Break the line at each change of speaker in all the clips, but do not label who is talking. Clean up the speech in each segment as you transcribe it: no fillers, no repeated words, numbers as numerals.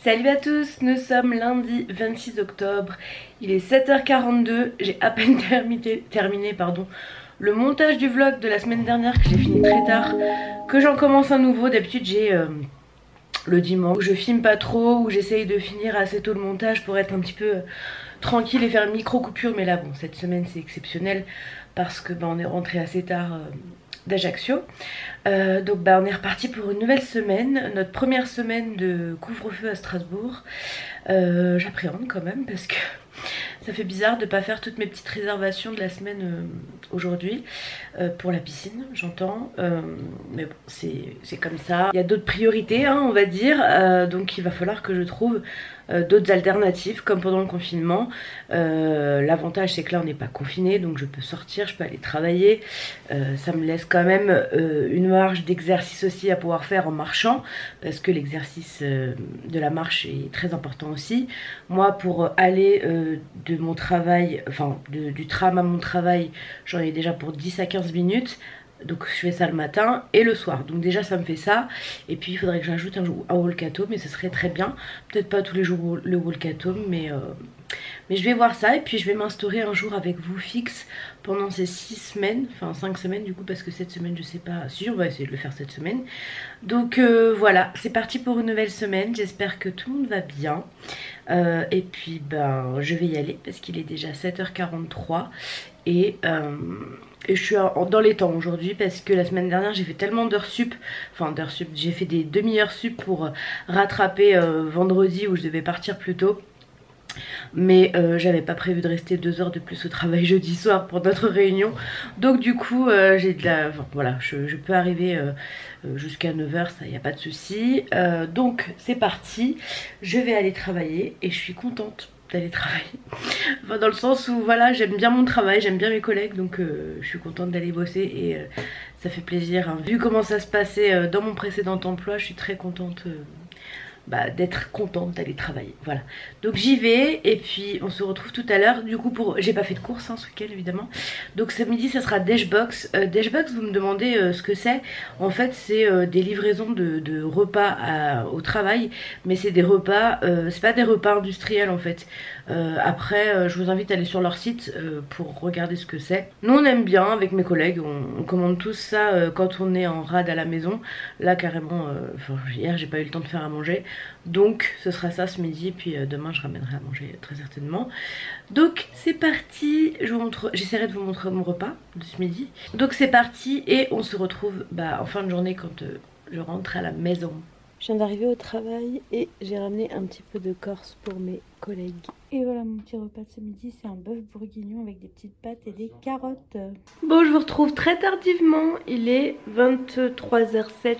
Salut à tous, nous sommes lundi 26 octobre, il est 7h42, j'ai à peine terminé le montage du vlog de la semaine dernière que j'ai fini très tard, que j'en commence un nouveau. D'habitude j'ai le dimanche où je filme pas trop, où j'essaye de finir assez tôt le montage pour être un petit peu tranquille et faire une micro coupure, mais là bon, cette semaine c'est exceptionnel parce que on est rentré assez tard d'Ajaccio. Donc on est reparti pour une nouvelle semaine, notre première semaine de couvre-feu à Strasbourg. J'appréhende quand même parce que ça fait bizarre de ne pas faire toutes mes petites réservations de la semaine aujourd'hui pour la piscine, j'entends, mais bon, c'est comme ça. Il y a d'autres priorités, hein, on va dire, donc il va falloir que je trouve d'autres alternatives comme pendant le confinement. L'avantage c'est que là on n'est pas confiné, donc je peux sortir, je peux aller travailler. Ça me laisse quand même une marge d'exercice aussi à pouvoir faire en marchant, parce que l'exercice de la marche est très important aussi. Moi pour aller de mon travail, enfin du tram à mon travail, j'en ai déjà pour 10 à 15 minutes. Donc je fais ça le matin et le soir, donc déjà ça me fait ça. Et puis il faudrait que j'ajoute un walk-at-home, mais ce serait très bien. Peut-être pas tous les jours le walk-at-home, mais je vais voir ça. Et puis je vais m'instaurer un jour avec vous fixe pendant ces 6 semaines, enfin 5 semaines du coup, parce que cette semaine je sais pas, si on va essayer de le faire cette semaine. Donc voilà, c'est parti pour une nouvelle semaine, j'espère que tout le monde va bien. Et puis je vais y aller parce qu'il est déjà 7h43 et je suis dans les temps aujourd'hui parce que la semaine dernière j'ai fait tellement d'heures sup, j'ai fait des demi-heures sup pour rattraper vendredi où je devais partir plus tôt. Mais j'avais pas prévu de rester 2 heures de plus au travail jeudi soir pour notre réunion. Donc du coup j'ai de la... Enfin, voilà, je peux arriver jusqu'à 9h, ça y a pas de souci. Donc c'est parti, je vais aller travailler et je suis contente d'aller travailler. Enfin, dans le sens où voilà, j'aime bien mon travail, j'aime bien mes collègues, donc je suis contente d'aller bosser et ça fait plaisir, hein. Vu comment ça se passait dans mon précédent emploi, je suis très contente d'être contente d'aller travailler. Voilà, donc j'y vais et puis on se retrouve tout à l'heure. Du coup j'ai pas fait de course ce week-end évidemment, donc ce midi ça sera Dashbox. Dashbox, vous me demandez ce que c'est. En fait c'est des livraisons de repas au travail, mais c'est des repas, c'est pas des repas industriels en fait. Après je vous invite à aller sur leur site pour regarder ce que c'est. Nous on aime bien avec mes collègues, on commande tous ça quand on est en rade à la maison. Là carrément, hier j'ai pas eu le temps de faire à manger, donc ce sera ça ce midi, puis demain je ramènerai à manger très certainement. Donc c'est parti, j'essaierai de vous montrer mon repas de ce midi. Donc c'est parti et on se retrouve en fin de journée quand je rentre à la maison. Je viens d'arriver au travail et j'ai ramené un petit peu de Corse pour mes collègues. Et voilà mon petit repas de ce midi, c'est un bœuf bourguignon avec des petites pâtes et des carottes. Bon, je vous retrouve très tardivement, il est 23h07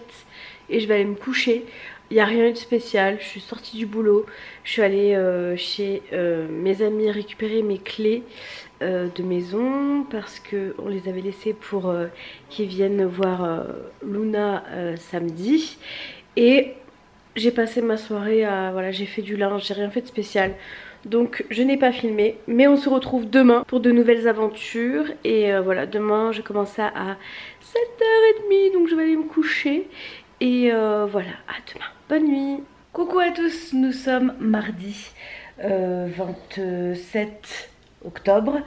et je vais aller me coucher. Il n'y a rien de spécial, je suis sortie du boulot, je suis allée chez mes amis récupérer mes clés de maison parce qu'on les avait laissées pour qu'ils viennent voir Luna samedi. Et j'ai passé ma soirée à... Voilà, j'ai fait du linge, j'ai rien fait de spécial. Donc je n'ai pas filmé. Mais on se retrouve demain pour de nouvelles aventures. Et voilà, demain je commence à 7h30. Donc je vais aller me coucher. Et voilà, à demain. Bonne nuit. Coucou à tous, nous sommes mardi 27 octobre.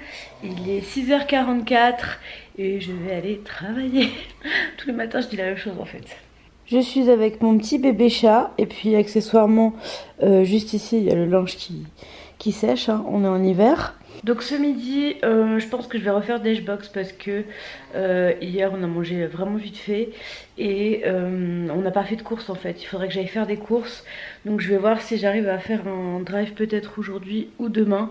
Il est 6h44 et je vais aller travailler. Tous les matins je dis la même chose en fait. Je suis avec mon petit bébé chat et puis accessoirement juste ici il y a le linge qui sèche, hein. On est en hiver. Donc ce midi je pense que je vais refaire Dashbox parce que hier on a mangé vraiment vite fait et on n'a pas fait de courses en fait. Il faudrait que j'aille faire des courses, donc je vais voir si j'arrive à faire un drive peut-être aujourd'hui ou demain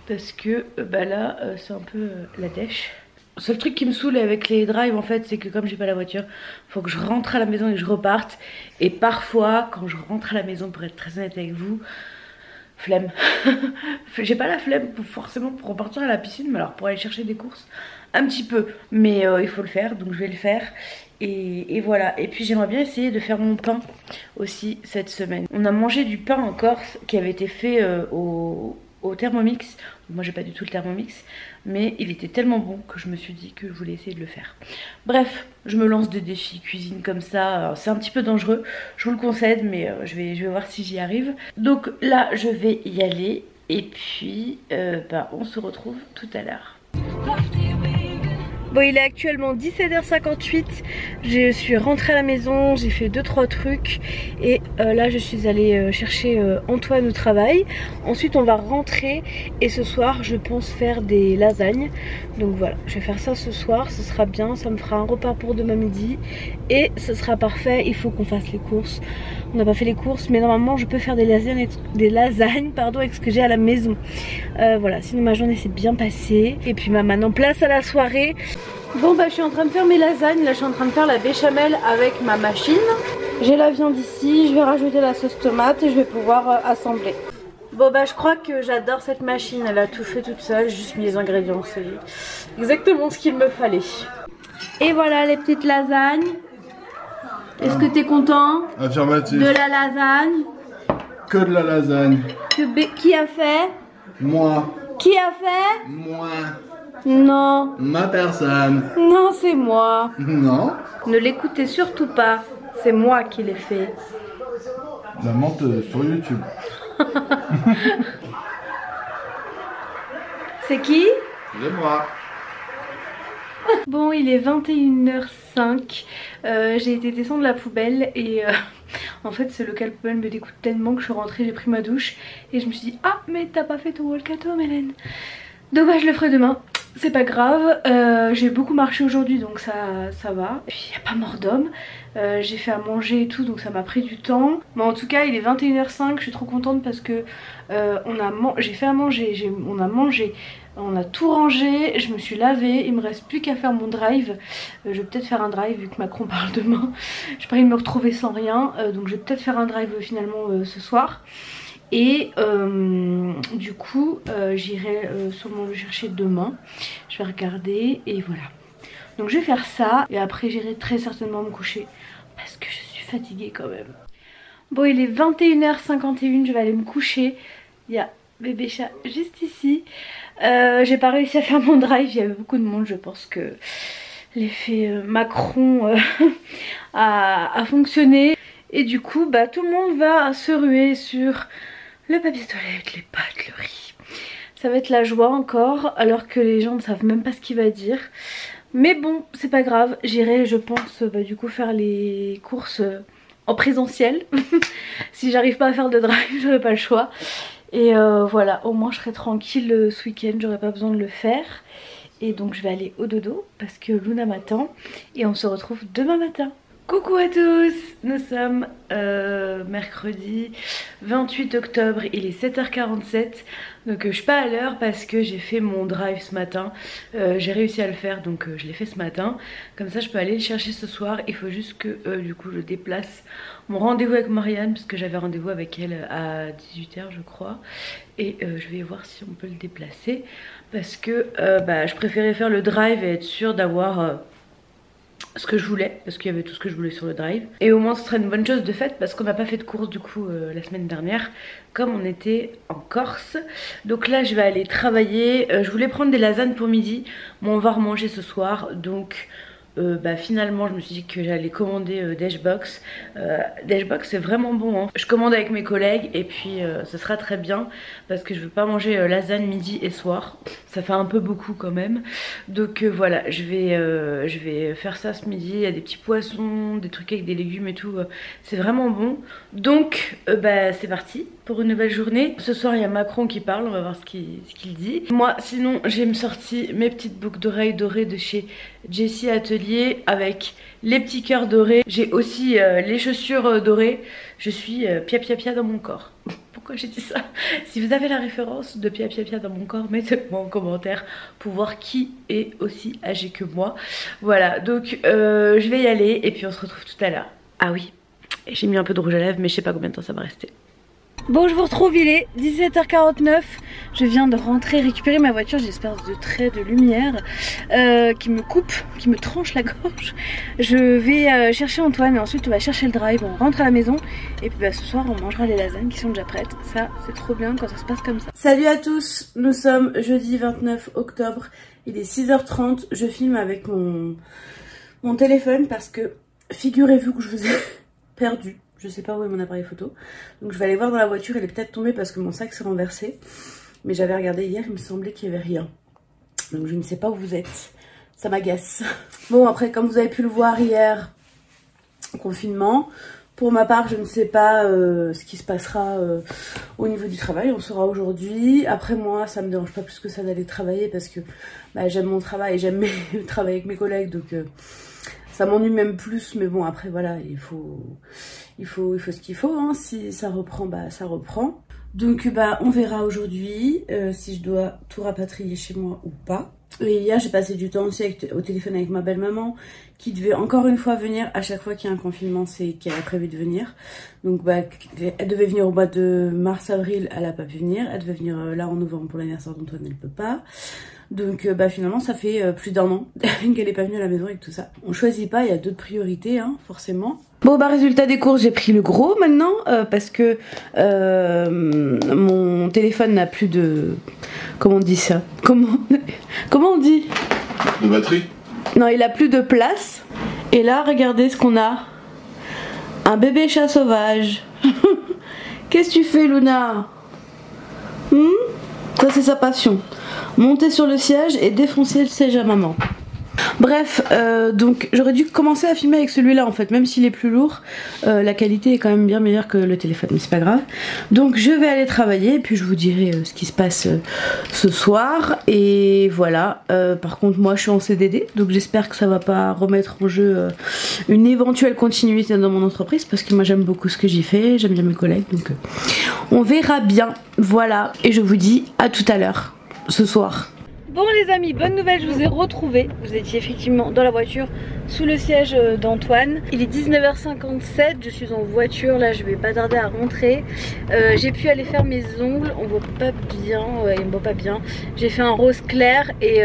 parce que là c'est un peu la dèche. Le seul truc qui me saoule avec les drives en fait, c'est que comme j'ai pas la voiture, faut que je rentre à la maison et que je reparte. Et parfois quand je rentre à la maison, pour être très honnête avec vous, flemme. J'ai pas la flemme forcément pour repartir à la piscine, mais alors pour aller chercher des courses un petit peu. Mais il faut le faire, donc je vais le faire. Et voilà, et puis j'aimerais bien essayer de faire mon pain aussi cette semaine. On a mangé du pain en Corse qui avait été fait au au Thermomix. Moi j'ai pas du tout le Thermomix, mais il était tellement bon que je me suis dit que je voulais essayer de le faire. Bref, je me lance des défis cuisine comme ça, c'est un petit peu dangereux, je vous le concède, mais je vais voir si j'y arrive. Donc là je vais y aller et puis on se retrouve tout à l'heure. Bon, il est actuellement 17h58, je suis rentrée à la maison, j'ai fait 2-3 trucs et là je suis allée chercher Antoine au travail. Ensuite on va rentrer et ce soir je pense faire des lasagnes. Donc voilà, je vais faire ça ce soir, ce sera bien, ça me fera un repas pour demain midi et ce sera parfait. Il faut qu'on fasse les courses, on n'a pas fait les courses mais normalement je peux faire des lasagnes avec ce que j'ai à la maison. Voilà, sinon ma journée s'est bien passée et puis maintenant place à la soirée. Bon bah je suis en train de faire mes lasagnes, là je suis en train de faire la béchamel avec ma machine. J'ai la viande ici, je vais rajouter la sauce tomate et je vais pouvoir assembler. Bon bah je crois que j'adore cette machine, elle a tout fait toute seule, j'ai juste mis les ingrédients, c'est exactement ce qu'il me fallait. Et voilà les petites lasagnes. Est-ce que t'es content?
Affirmatif.
De la lasagne?
Que de la lasagne.
Qui a fait?
Moi.
Qui a fait?
Moi.
Non.
Ma personne.
Non, c'est moi.
Non.
Ne l'écoutez surtout pas, c'est moi qui l'ai fait.
La menteuse sur YouTube.
C'est qui?
C'est moi.
Bon, il est 21h05, j'ai été descendre la poubelle et en fait ce local poubelle me dégoûte tellement que je suis rentrée, j'ai pris ma douche et je me suis dit ah mais t'as pas fait ton walkato Mélène. Dommage, je le ferai demain, c'est pas grave, j'ai beaucoup marché aujourd'hui donc ça va. Et puis il n'y a pas mort d'homme, j'ai fait à manger et tout donc ça m'a pris du temps. Mais en tout cas il est 21h05, je suis trop contente parce que j'ai fait à manger, on a mangé. On a tout rangé, je me suis lavée, il me reste plus qu'à faire mon drive. Je vais peut-être faire un drive vu que Macron parle demain. J'ai pas envie de me retrouver sans rien, donc je vais peut-être faire un drive finalement ce soir. Et du coup j'irai sûrement le chercher demain. Je vais regarder et voilà. Donc je vais faire ça et après j'irai très certainement me coucher parce que je suis fatiguée quand même. Bon il est 21h51, je vais aller me coucher. Il y a bébé chat juste ici. J'ai pas réussi à faire mon drive, il y avait beaucoup de monde, je pense que l'effet Macron a fonctionné. Et du coup bah tout le monde va se ruer sur le papier toilette, les pâtes, le riz. Ça va être la joie encore alors que les gens ne savent même pas ce qu'il va dire. Mais bon c'est pas grave, j'irai je pense du coup faire les courses en présentiel. Si j'arrive pas à faire de drive j'aurai pas le choix. Et voilà, au moins je serai tranquille ce week-end, j'aurai pas besoin de le faire. Et donc je vais aller au dodo parce que Luna m'attend. Et on se retrouve demain matin. Coucou à tous, nous sommes mercredi 28 octobre, il est 7h47. Donc je suis pas à l'heure parce que j'ai fait mon drive ce matin. J'ai réussi à le faire donc je l'ai fait ce matin. Comme ça je peux aller le chercher ce soir. Il faut juste que du coup je déplace mon rendez-vous avec Marianne parce que j'avais rendez-vous avec elle à 18h je crois. Et je vais voir si on peut le déplacer parce que je préférais faire le drive et être sûre d'avoir ce que je voulais parce qu'il y avait tout ce que je voulais sur le drive. Et au moins ce serait une bonne chose de fait parce qu'on n'a pas fait de course du coup la semaine dernière comme on était en Corse. Donc là je vais aller travailler, je voulais prendre des lasagnes pour midi mais on va remanger ce soir donc finalement je me suis dit que j'allais commander Dashbox. Dashbox c'est vraiment bon hein. Je commande avec mes collègues et puis ce sera très bien parce que je veux pas manger lasagne midi et soir, ça fait un peu beaucoup quand même. Donc voilà je vais faire ça ce midi, il y a des petits poissons, des trucs avec des légumes et tout, c'est vraiment bon. Donc c'est parti pour une nouvelle journée. Ce soir il y a Macron qui parle, on va voir ce qu'il dit. Moi sinon j'ai me sorti mes petites boucles d'oreilles dorées de chez Jessie Atelier avec les petits cœurs dorés. J'ai aussi les chaussures dorées. Je suis pia pia pia dans mon corps. Pourquoi j'ai dit ça? Si vous avez la référence de pia pia pia dans mon corps, mettez-moi en commentaire pour voir qui est aussi âgé que moi. Voilà donc je vais y aller et puis on se retrouve tout à l'heure. Ah oui, j'ai mis un peu de rouge à lèvres mais je sais pas combien de temps ça va rester. Bon, je vous retrouve, il est 17h49. Je viens de rentrer récupérer ma voiture. J'ai une espèce de trait de lumière qui me coupe, qui me tranche la gorge. Je vais chercher Antoine et ensuite on va chercher le drive. On rentre à la maison et puis bah, ce soir on mangera les lasagnes qui sont déjà prêtes. Ça, c'est trop bien quand ça se passe comme ça. Salut à tous, nous sommes jeudi 29 octobre. Il est 6h30. Je filme avec mon téléphone parce que figurez-vous que je vous ai perdu. Je sais pas où est mon appareil photo. Donc je vais aller voir dans la voiture. Elle est peut-être tombée parce que mon sac s'est renversé. Mais j'avais regardé hier, il me semblait qu'il n'y avait rien. Donc je ne sais pas où vous êtes. Ça m'agace. Bon, après, comme vous avez pu le voir hier, confinement. Pour ma part, je ne sais pas ce qui se passera au niveau du travail. On saura aujourd'hui. Après moi, ça me dérange pas plus que ça d'aller travailler parce que bah, j'aime mon travail. J'aime travailler avec mes collègues. Donc ça m'ennuie même plus. Mais bon, après voilà, il faut ce qu'il faut. Hein. Si ça reprend, bah ça reprend. Donc bah on verra aujourd'hui si je dois tout rapatrier chez moi ou pas. Et hier j'ai passé du temps aussi au téléphone avec ma belle-maman qui devait encore une fois venir. À chaque fois qu'il y a un confinement, c'est qu'elle a prévu de venir. Donc bah elle devait venir au mois de mars-avril, elle a pas pu venir. Elle devait venir là en novembre pour l'anniversaire d'Antoine, elle peut pas. Donc bah finalement ça fait plus d'1 an qu'elle est pas venue à la maison avec tout ça. On choisit pas, il y a d'autres priorités hein, forcément. Bon bah résultat des courses, j'ai pris le gros maintenant parce que mon téléphone n'a plus de... Comment on dit ça? Comment on dit?
De batterie?
Non, il a plus de place. Et là regardez ce qu'on a. Un bébé chat sauvage. Qu'est-ce que tu fais Luna? Ça c'est sa passion. Monter sur le siège et défoncer le siège à maman. Bref, donc j'aurais dû commencer à filmer avec celui-là en fait, même s'il est plus lourd, la qualité est quand même bien meilleure que le téléphone, mais c'est pas grave. Donc je vais aller travailler et puis je vous dirai ce qui se passe ce soir. Et voilà, par contre moi je suis en CDD, donc j'espère que ça va pas remettre en jeu une éventuelle continuité dans mon entreprise, parce que moi j'aime beaucoup ce que j'y fais, j'aime bien mes collègues, donc on verra bien. Voilà, et je vous dis à tout à l'heure, ce soir. Bon les amis, bonne nouvelle, je vous ai retrouvé. Vous étiez effectivement dans la voiture sous le siège d'Antoine. Il est 19h57, je suis en voiture, là je vais pas tarder à rentrer. J'ai pu aller faire mes ongles, on voit pas bien, il me voit pas bien. J'ai fait un rose clair et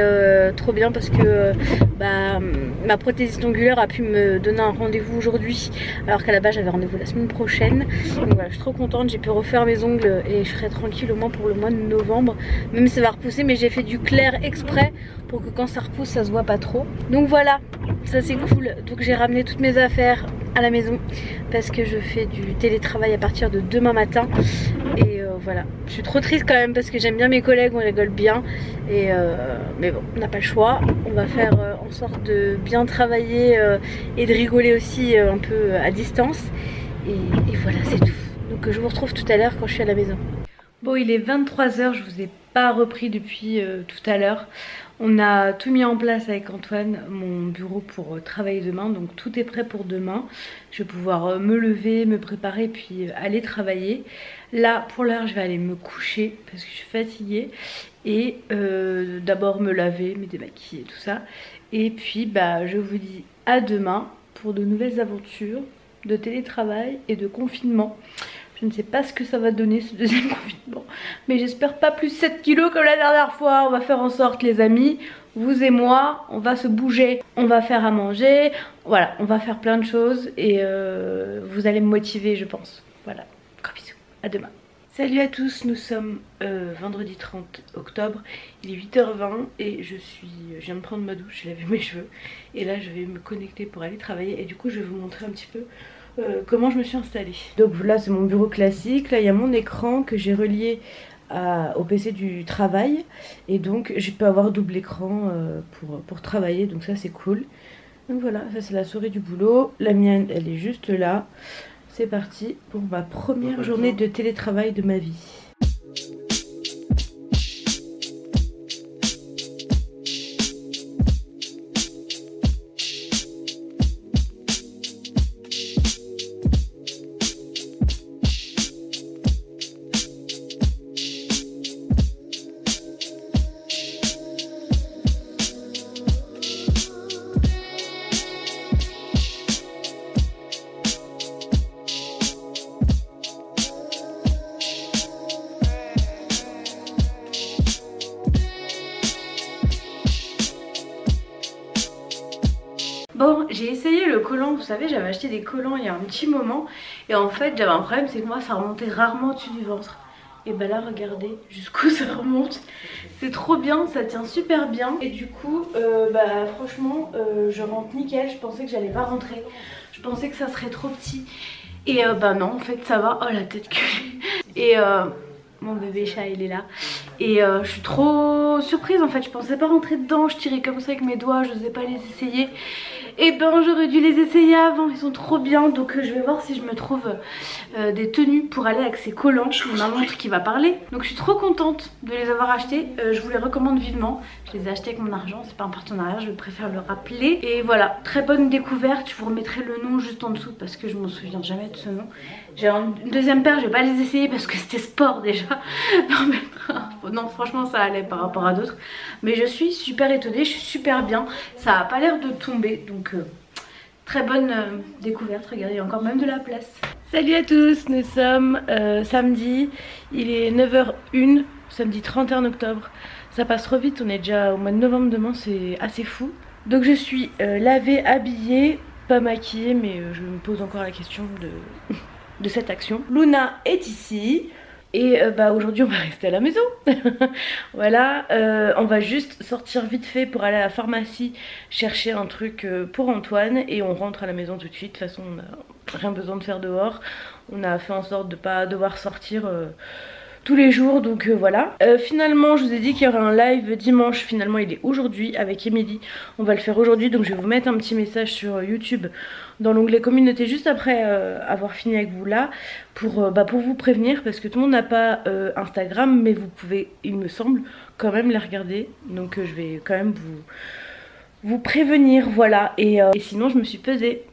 trop bien parce que ma prothésiste ongulaire a pu me donner un rendez-vous aujourd'hui, alors qu'à la base j'avais rendez-vous la semaine prochaine. Donc voilà, je suis trop contente, j'ai pu refaire mes ongles et je serai tranquille au moins pour le mois de novembre. Même si ça va repousser, mais j'ai fait du clair exprès pour que quand ça repousse ça se voit pas trop. Donc voilà, ça c'est cool. Donc j'ai ramené toutes mes affaires à la maison parce que je fais du télétravail à partir de demain matin. Et voilà, je suis trop triste quand même parce que j'aime bien mes collègues, on rigole bien. Et mais bon, on n'a pas le choix. On va faire en sorte de bien travailler et de rigoler aussi un peu à distance. Et voilà, c'est tout. Donc je vous retrouve tout à l'heure quand je suis à la maison. Bon, il est 23h, je vous ai pas repris depuis tout à l'heure. On a tout mis en place avec Antoine, mon bureau pour travailler demain, donc tout est prêt pour demain. Je vais pouvoir me lever, me préparer puis aller travailler. Là pour l'heure je vais aller me coucher parce que je suis fatiguée et d'abord me laver, me démaquiller tout ça. Et puis bah je vous dis à demain pour de nouvelles aventures de télétravail et de confinement. Je ne sais pas ce que ça va donner ce deuxième confinement, mais j'espère pas plus 7 kilos comme la dernière fois. On va faire en sorte les amis, vous et moi, on va se bouger, on va faire à manger, voilà, on va faire plein de choses et vous allez me motiver je pense. Voilà, gros bisous, à demain. Salut à tous, nous sommes vendredi 30 octobre, il est 8h20 et je viens de prendre ma douche, j'ai lavé mes cheveux et là je vais me connecter pour aller travailler et du coup je vais vous montrer un petit peu comment je me suis installée. Donc là c'est mon bureau classique, là il y a mon écran que j'ai relié au PC du travail et donc je peux avoir double écran pour travailler, donc ça c'est cool. Donc voilà, ça c'est la souris du boulot, la mienne elle est juste là. C'est parti pour ma première journée de télétravail de ma vie. collants. Vous savez, j'avais acheté des collants il y a un petit moment. Et en fait, j'avais un problème, c'est que moi, ça remontait rarement au-dessus du ventre. Et bah là, regardez jusqu'où ça remonte. C'est trop bien, ça tient super bien. Et du coup, bah franchement, je rentre nickel. Je pensais que j'allais pas rentrer. Je pensais que ça serait trop petit. Et bah non, en fait, ça va. Oh, la tête que j'ai. Et mon bébé chat, il est là. Et je suis trop surprise en fait. Je pensais pas rentrer dedans. Je tirais comme ça avec mes doigts. Je n'osais pas les essayer. Et ben j'aurais dû les essayer avant, ils sont trop bien. Donc je vais voir si je me trouve des tenues pour aller avec ces collants. Ma montre qui va parler. Donc je suis trop contente de les avoir achetés. Je vous les recommande vivement. Je les ai achetés avec mon argent, c'est pas un partenariat, je préfère le rappeler. Et voilà, très bonne découverte. Je vous remettrai le nom juste en dessous parce que je m'en souviens jamais de ce nom. J'ai une deuxième paire, je vais pas les essayer parce que c'était sport déjà. Non franchement ça allait par rapport à d'autres. Mais je suis super étonnée, je suis super bien. Ça a pas l'air de tomber donc très bonne découverte. Regardez, il y a encore même de la place. Salut à tous, nous sommes samedi, il est 9h01, samedi 31 octobre. Ça passe trop vite, on est déjà au mois de novembre demain, c'est assez fou. Donc je suis lavée, habillée, pas maquillée, mais je me pose encore la question de cette action. Luna est ici. Et bah aujourd'hui on va rester à la maison. Voilà, on va juste sortir vite fait pour aller à la pharmacie chercher un truc pour Antoine. Et on rentre à la maison tout de suite. De toute façon on n'a rien besoin de faire dehors. On a fait en sorte de ne pas devoir sortir tous les jours, donc voilà. Finalement je vous ai dit qu'il y aurait un live dimanche. Finalement il est aujourd'hui avec Émilie. On va le faire aujourd'hui, donc je vais vous mettre un petit message sur YouTube dans l'onglet communauté juste après avoir fini avec vous là pour vous prévenir, parce que tout le monde n'a pas Instagram, mais vous pouvez, il me semble, quand même les regarder. Donc je vais quand même vous prévenir, voilà. Et sinon je me suis pesée.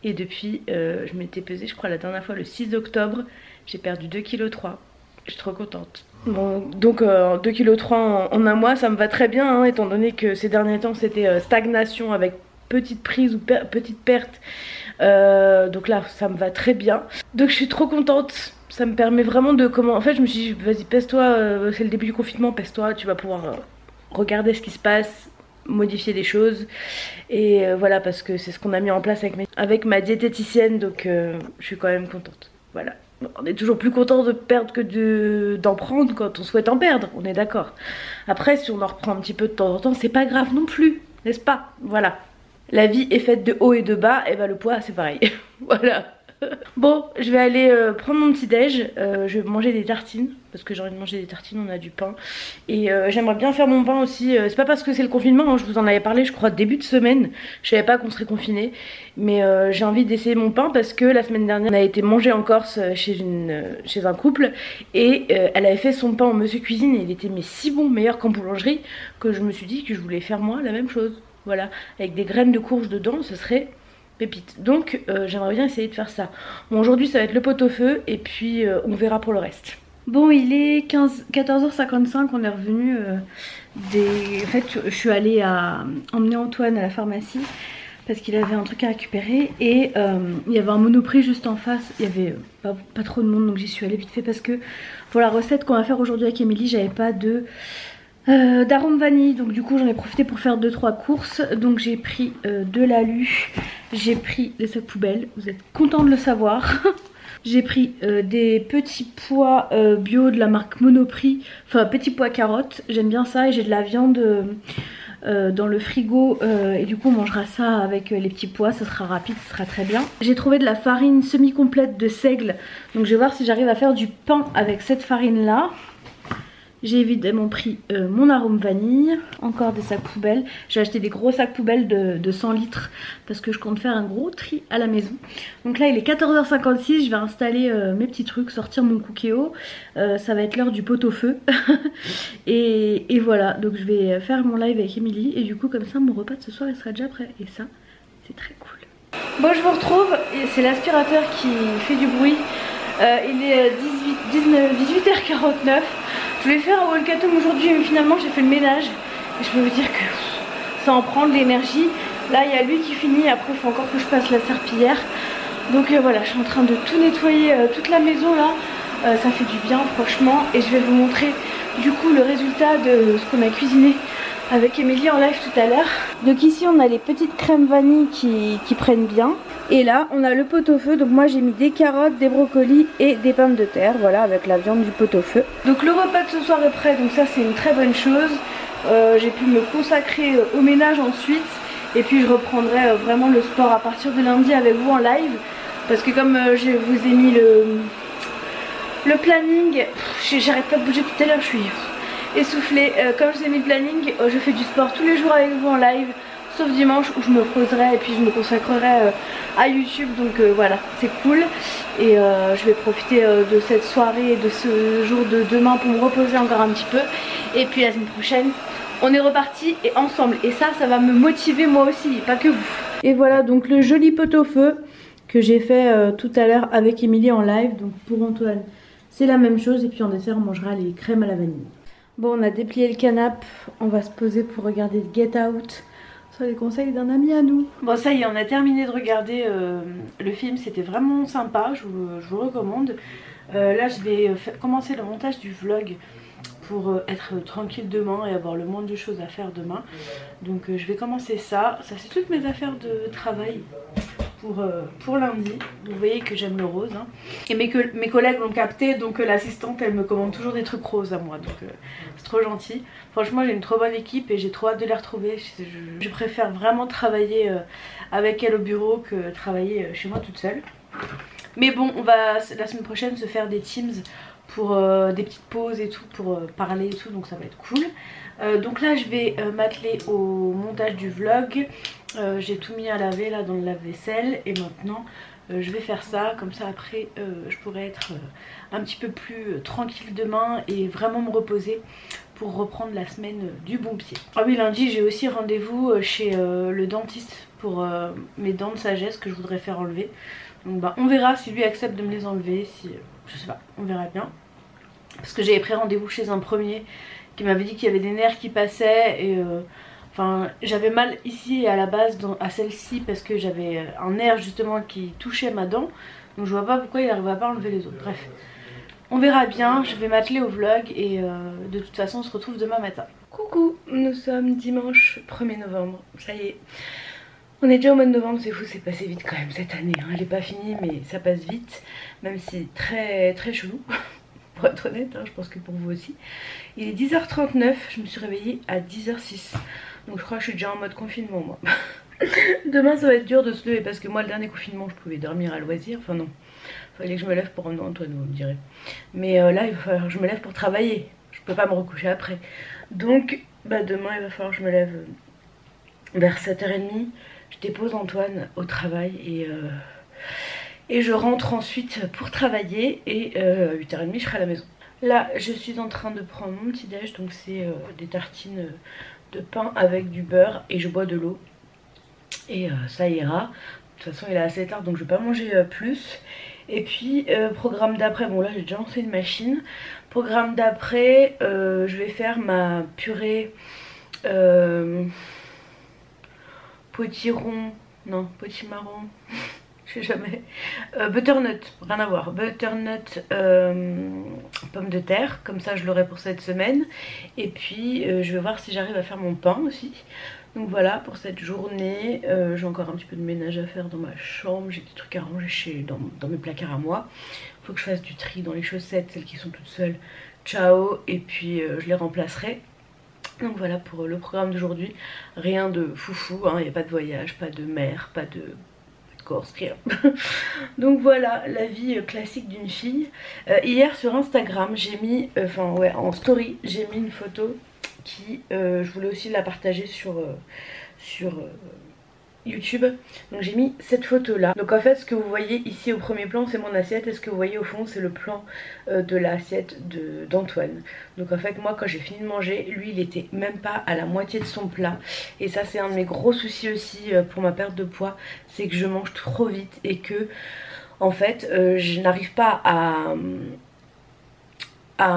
Et depuis je m'étais pesée je crois la dernière fois le 6 octobre. J'ai perdu 2,3 kg. Je suis trop contente. Bon, donc 2,3 kg en un mois, ça me va très bien, hein, étant donné que ces derniers temps c'était stagnation avec petite prise ou petite perte. Donc là ça me va très bien. Donc je suis trop contente. Ça me permet vraiment de comment... En fait je me suis dit vas-y pèse-toi, c'est le début du confinement, pèse-toi, tu vas pouvoir regarder ce qui se passe, modifier des choses. Et voilà, parce que c'est ce qu'on a mis en place avec ma diététicienne. Donc je suis quand même contente. Voilà. On est toujours plus content de perdre que d'en prendre quand on souhaite en perdre, on est d'accord. Après si on en reprend un petit peu de temps en temps, c'est pas grave non plus, n'est-ce pas? Voilà. La vie est faite de haut et de bas, et bah le poids c'est pareil. Voilà. Bon, je vais aller prendre mon petit déj. Je vais manger des tartines parce que j'ai envie de manger des tartines, on a du pain. Et j'aimerais bien faire mon pain aussi. C'est pas parce que c'est le confinement, hein, je vous en avais parlé je crois début de semaine. Je savais pas qu'on serait confiné. Mais j'ai envie d'essayer mon pain parce que la semaine dernière on a été manger en Corse chez un couple. Et elle avait fait son pain en Monsieur Cuisine et il était mais si bon, meilleur qu'en boulangerie, que je me suis dit que je voulais faire moi la même chose. Voilà, avec des graines de courge dedans, ce serait pépite. Donc j'aimerais bien essayer de faire ça. Bon, aujourd'hui ça va être le pot-au-feu et puis on verra pour le reste. Bon, il est 14h55, on est revenu En fait je suis allée emmener Antoine à la pharmacie parce qu'il avait un truc à récupérer. Et il y avait un Monoprix juste en face. Il y avait pas trop de monde, donc j'y suis allée vite fait parce que pour la recette qu'on va faire aujourd'hui avec Émilie, j'avais pas d'arôme vanille, donc du coup j'en ai profité pour faire 2-3 courses. Donc j'ai pris de l'alu, j'ai pris des sacs poubelles, vous êtes contents de le savoir. J'ai pris des petits pois bio de la marque Monoprix, enfin petits pois carottes, j'aime bien ça. Et j'ai de la viande dans le frigo et du coup on mangera ça avec les petits pois, ça sera rapide, ça sera très bien. J'ai trouvé de la farine semi-complète de seigle, donc je vais voir si j'arrive à faire du pain avec cette farine là. J'ai évidemment pris mon arôme vanille, encore des sacs poubelles. J'ai acheté des gros sacs poubelles de 100 litres parce que je compte faire un gros tri à la maison. Donc là il est 14h56, je vais installer mes petits trucs, sortir mon cookéo. Ça va être l'heure du pot-au-feu. et voilà, donc je vais faire mon live avec Émilie et du coup comme ça mon repas de ce soir il sera déjà prêt. Et ça c'est très cool. Bon, je vous retrouve, c'est l'aspirateur qui fait du bruit. Il est 18h49. Je voulais faire un walkathon aujourd'hui mais finalement j'ai fait le ménage. Et je peux vous dire que ça en prend de l'énergie. Là il y a lui qui finit, après il faut encore que je passe la serpillière. Donc voilà, je suis en train de tout nettoyer, toute la maison là. Ça fait du bien franchement. Et je vais vous montrer du coup le résultat de ce qu'on a cuisiné avec Émilie en live tout à l'heure. Donc ici on a les petites crèmes vanille qui prennent bien. Et là on a le pot-au-feu, donc moi j'ai mis des carottes, des brocolis et des pommes de terre, voilà, avec la viande du pot-au-feu. Donc le repas de ce soir est prêt, donc ça c'est une très bonne chose. J'ai pu me consacrer au ménage ensuite. Et puis je reprendrai vraiment le sport à partir de lundi avec vous en live. Parce que comme je vous ai mis le planning, j'arrête pas de bouger tout à l'heure, je suis essoufflée. Comme je vous ai mis le planning, je fais du sport tous les jours avec vous en live. Sauf dimanche où je me poserai et puis je me consacrerai à YouTube. Donc voilà, c'est cool. Et je vais profiter de cette soirée et de ce jour de demain pour me reposer encore un petit peu. Et puis la semaine prochaine, on est reparti et ensemble. Et ça va me motiver moi aussi, pas que vous. Et voilà donc le joli pot-au-feu que j'ai fait tout à l'heure avec Émilie en live. Donc pour Antoine, c'est la même chose. Et puis en dessert, on mangera les crèmes à la vanille. Bon, on a déplié le canapé. On va se poser pour regarder Get Out. Sur les conseils d'un ami à nous. Bon, ça y est, on a terminé de regarder le film. C'était vraiment sympa. Je vous recommande. Là, je vais commencer le montage du vlog pour être tranquille demain et avoir le moins de choses à faire demain. Donc je vais commencer ça. Ça c'est toutes mes affaires de travail pour lundi. Vous voyez que j'aime le rose hein. Et mes collègues l'ont capté, donc l'assistante elle me commande toujours des trucs roses à moi. Donc c'est trop gentil. Franchement j'ai une trop bonne équipe et j'ai trop hâte de les retrouver. Je préfère vraiment travailler avec elle au bureau que travailler chez moi toute seule. Mais bon, on va la semaine prochaine se faire des Teams pour des petites pauses et tout, pour parler et tout, donc ça va être cool. Donc là je vais m'atteler au montage du vlog. J'ai tout mis à laver là dans le lave-vaisselle et maintenant je vais faire ça, comme ça après je pourrai être un petit peu plus tranquille demain et vraiment me reposer pour reprendre la semaine du bon pied. Ah oui, lundi j'ai aussi rendez-vous chez le dentiste pour mes dents de sagesse que je voudrais faire enlever. Donc bah on verra si lui accepte de me les enlever, si je sais pas, on verra bien. Parce que j'avais pris rendez-vous chez un premier qui m'avait dit qu'il y avait des nerfs qui passaient et enfin j'avais mal ici à la base à celle-ci parce que j'avais un nerf justement qui touchait ma dent. Donc je vois pas pourquoi il n'arrive pas à enlever les autres. Bref, on verra bien, je vais m'atteler au vlog et de toute façon on se retrouve demain matin. Coucou, nous sommes dimanche 1er novembre, ça y est. On est déjà au mois de novembre, c'est fou, c'est passé vite quand même cette année. Hein. Elle est pas finie mais ça passe vite, même si très très chelou. Pour être honnête, hein, je pense que pour vous aussi. Il est 10h39, je me suis réveillée à 10h06. Donc je crois que je suis déjà en mode confinement moi. Demain ça va être dur de se lever parce que moi le dernier confinement je pouvais dormir à loisir. Enfin non, il fallait que je me lève pour emmener Antoine, vous me direz. Mais là il va falloir que je me lève pour travailler. Je peux pas me recoucher après. Donc bah, demain il va falloir que je me lève vers 7h30. Je dépose Antoine au travail et je rentre ensuite pour travailler et à 8h30 je serai à la maison. Là je suis en train de prendre mon petit déj, donc c'est des tartines de pain avec du beurre et je bois de l'eau. Et ça ira. De toute façon il est assez tard donc je vais pas manger plus. Et puis programme d'après, bon là j'ai déjà lancé une machine. Programme d'après, je vais faire ma purée potiron, non potimarron. Je sais jamais. Butternut, rien à voir. Butternut, pommes de terre, comme ça je l'aurai pour cette semaine. Et puis je vais voir si j'arrive à faire mon pain aussi. Donc voilà pour cette journée. J'ai encore un petit peu de ménage à faire dans ma chambre. J'ai des trucs à ranger dans mes placards à moi. Il faut que je fasse du tri dans les chaussettes, celles qui sont toutes seules. Ciao. Et puis je les remplacerai. Donc voilà pour le programme d'aujourd'hui. Rien de foufou, hein. Il n'y a pas de voyage, pas de mer, pas de... rien. Donc voilà la vie classique d'une fille. Hier sur Instagram j'ai mis, enfin ouais en story j'ai mis une photo qui je voulais aussi la partager sur YouTube. Donc j'ai mis cette photo là. Donc en fait ce que vous voyez ici au premier plan c'est mon assiette et ce que vous voyez au fond c'est le plan de l'assiette d'Antoine. Donc en fait moi quand j'ai fini de manger, lui il était même pas à la moitié de son plat. Et ça c'est un de mes gros soucis aussi pour ma perte de poids, c'est que je mange trop vite et que en fait je n'arrive pas à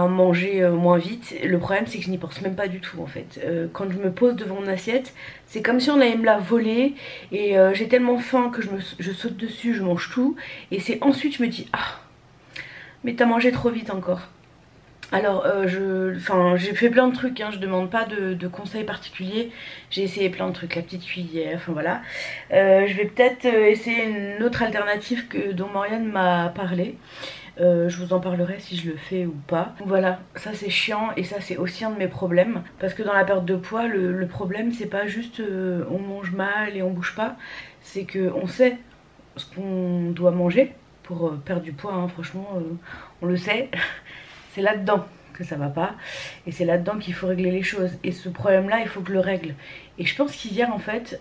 manger moins vite. Le problème c'est que je n'y pense même pas du tout en fait. Quand je me pose devant mon assiette, c'est comme si on allait me la voler et j'ai tellement faim que je saute dessus, je mange tout et c'est ensuite je me dis ah mais t'as mangé trop vite encore. Alors j'ai fait plein de trucs, hein, je demande pas de conseils particuliers. J'ai essayé plein de trucs, la petite cuillère, enfin voilà. Je vais peut-être essayer une autre alternative dont Morgane m'a parlé. Je vous en parlerai si je le fais ou pas. Voilà, ça c'est chiant et ça c'est aussi un de mes problèmes. Parce que dans la perte de poids, le problème c'est pas juste on mange mal et on bouge pas. C'est qu'on sait ce qu'on doit manger pour perdre du poids, hein, franchement on le sait. C'est là-dedans que ça va pas et c'est là-dedans qu'il faut régler les choses. Et ce problème-là, il faut que je le règle. Et je pense qu'hier en fait,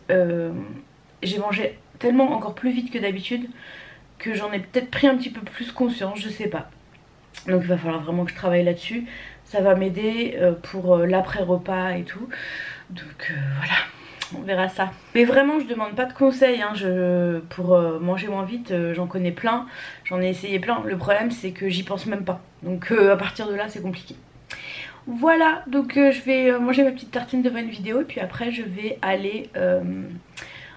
j'ai mangé tellement encore plus vite que d'habitude que j'en ai peut-être pris un petit peu plus conscience, je sais pas. Donc il va falloir vraiment que je travaille là-dessus. Ça va m'aider pour l'après-repas et tout. Donc voilà, on verra ça. Mais vraiment je demande pas de conseils, hein. Pour manger moins vite, j'en connais plein. J'en ai essayé plein. Le problème c'est que j'y pense même pas. Donc à partir de là c'est compliqué. Voilà, donc je vais manger ma petite tartine devant une vidéo. Et puis après je vais aller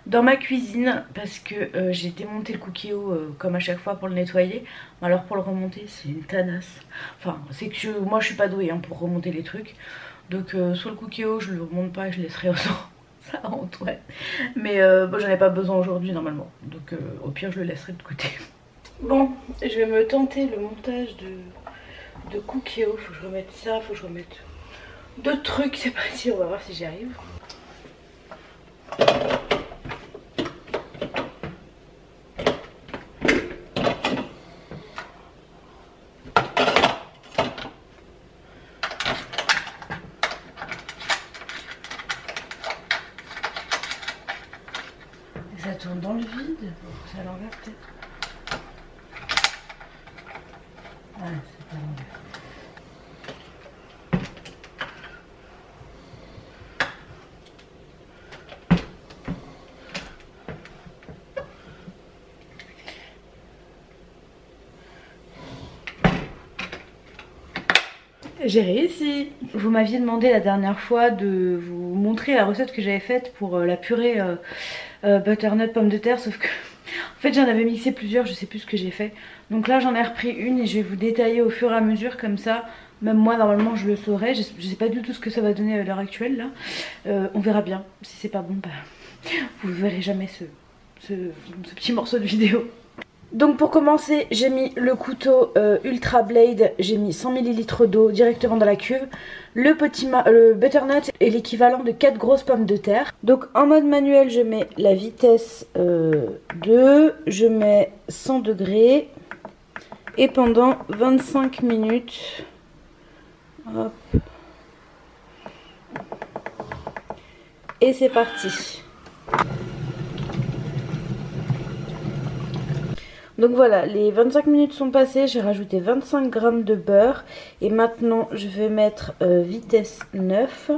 dans ma cuisine parce que j'ai démonté le Cookéo comme à chaque fois pour le nettoyer. Alors pour le remonter c'est une tanasse. Enfin c'est que moi je suis pas douée, hein, pour remonter les trucs. Donc sur le Cookéo je le remonte pas et je laisserai au sang. Ça rentre, ouais. Mais bon, j'en ai pas besoin aujourd'hui normalement. Donc au pire je le laisserai de côté. Bon, je vais me tenter le montage de Cookéo. Faut que je remette ça, faut que je remette d'autres trucs. C'est parti, on va voir si j'y arrive. Ça tourne dans le vide, c'est à l'envers peut-être. Ah, c'est pas l'envers. J'ai réussi. Vous m'aviez demandé la dernière fois de vous montrer la recette que j'avais faite pour la purée butternut pomme de terre, sauf que en fait j'en avais mixé plusieurs, je sais plus ce que j'ai fait. Donc là j'en ai repris une et je vais vous détailler au fur et à mesure, comme ça même moi normalement je le saurais. Je sais pas du tout ce que ça va donner à l'heure actuelle là. On verra bien. Si c'est pas bon, bah vous verrez jamais ce petit morceau de vidéo. Donc pour commencer, j'ai mis le couteau Ultra Blade, j'ai mis 100 ml d'eau directement dans la cuve. Le butternut est l'équivalent de 4 grosses pommes de terre. Donc en mode manuel, je mets la vitesse 2, je mets 100 degrés et pendant 25 minutes, hop, et c'est parti. Donc voilà, les 25 minutes sont passées, j'ai rajouté 25 g de beurre. Et maintenant, je vais mettre vitesse 9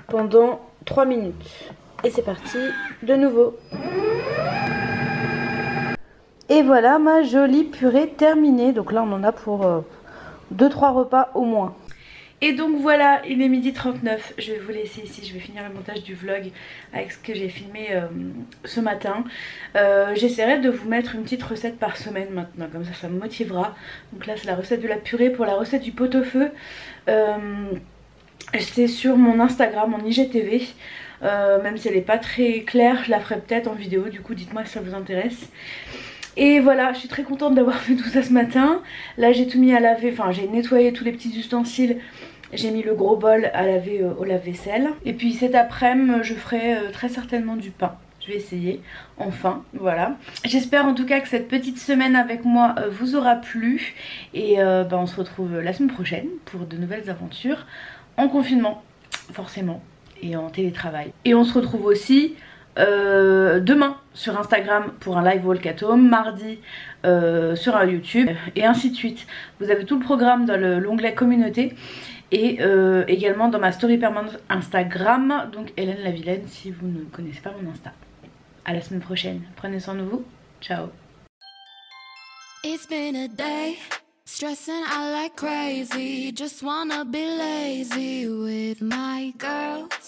pendant 3 minutes. Et c'est parti de nouveau. Et voilà ma jolie purée terminée. Donc là, on en a pour 2-3 repas au moins. Et donc voilà, il est 12h39, je vais vous laisser ici, je vais finir le montage du vlog avec ce que j'ai filmé ce matin. J'essaierai de vous mettre une petite recette par semaine maintenant, comme ça me motivera. Donc là c'est la recette de la purée. Pour la recette du pot-au-feu, c'est sur mon Instagram, mon IGTV. Même si elle n'est pas très claire, je la ferai peut-être en vidéo, du coup dites-moi si ça vous intéresse. Et voilà, je suis très contente d'avoir fait tout ça ce matin. Là j'ai tout mis à laver, enfin j'ai nettoyé tous les petits ustensiles. J'ai mis le gros bol à laver au lave-vaisselle. Et puis cet après-midi je ferai très certainement du pain. Je vais essayer, enfin, voilà. J'espère en tout cas que cette petite semaine avec moi vous aura plu. Et on se retrouve la semaine prochaine pour de nouvelles aventures. En confinement, forcément, et en télétravail. Et on se retrouve aussi demain sur Instagram pour un live walk-at-home, mardi sur un YouTube et ainsi de suite. Vous avez tout le programme dans l'onglet communauté et également dans ma story permanente Instagram, donc Hélène la Vilaine si vous ne connaissez pas mon Insta. À la semaine prochaine, prenez soin de vous, ciao.
It's been a day, stressing out like crazy, just wanna be lazy with my girls.